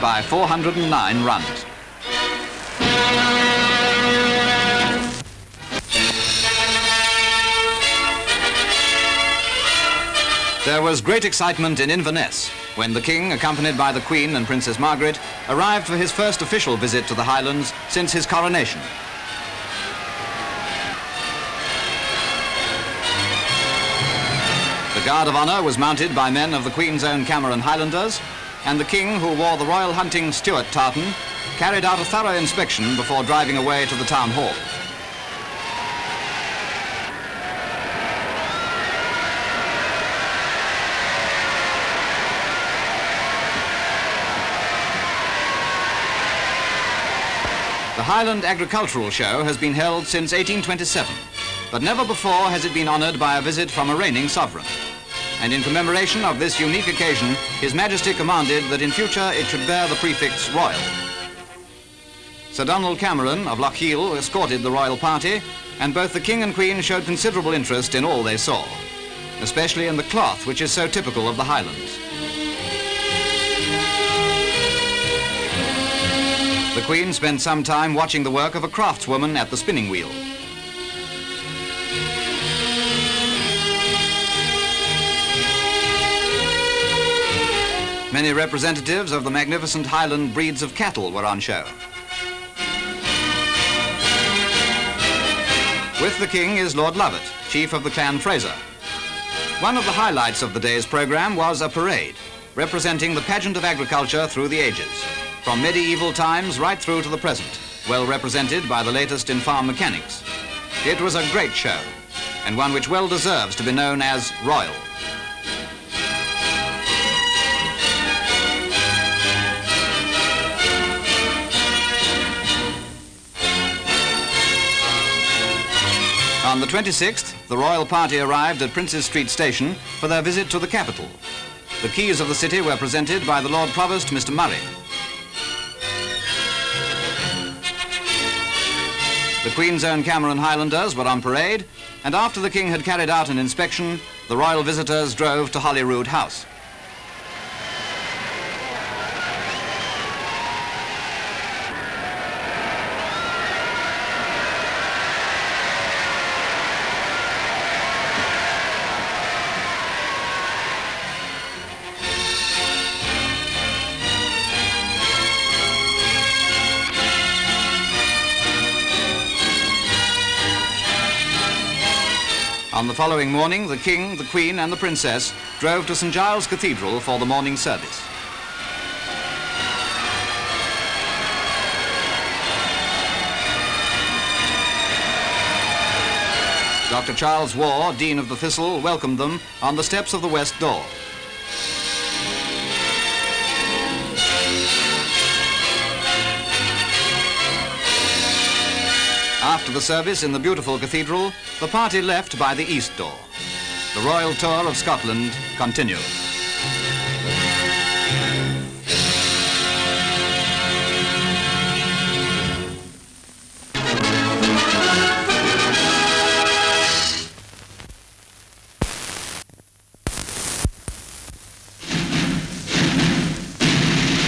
by 409 runs. There was great excitement in Inverness when the King, accompanied by the Queen and Princess Margaret, arrived for his first official visit to the Highlands since his coronation. The Guard of Honour was mounted by men of the Queen's own Cameron Highlanders, and the King, who wore the Royal Hunting Stuart tartan, carried out a thorough inspection before driving away to the town hall. The Highland Agricultural Show has been held since 1827, but never before has it been honoured by a visit from a reigning sovereign. And in commemoration of this unique occasion, His Majesty commanded that in future it should bear the prefix Royal. Sir Donald Cameron of Lochiel escorted the royal party, and both the King and Queen showed considerable interest in all they saw, especially in the cloth which is so typical of the Highlands. The Queen spent some time watching the work of a craftswoman at the spinning wheel. Many representatives of the magnificent Highland breeds of cattle were on show. With the King is Lord Lovat, chief of the Clan Fraser. One of the highlights of the day's programme was a parade, representing the pageant of agriculture through the ages, from medieval times right through to the present, well represented by the latest in farm mechanics. It was a great show, and one which well deserves to be known as Royal. On the 26th, the royal party arrived at Princes Street Station for their visit to the capital. The keys of the city were presented by the Lord Provost, Mr. Murray. The Queen's own Cameron Highlanders were on parade, and after the King had carried out an inspection, the royal visitors drove to Holyrood House. On the following morning, the King, the Queen and the Princess drove to St. Giles Cathedral for the morning service. Dr. Charles Waugh, Dean of the Thistle, welcomed them on the steps of the west door. After the service in the beautiful cathedral, the party left by the east door. The royal tour of Scotland continued.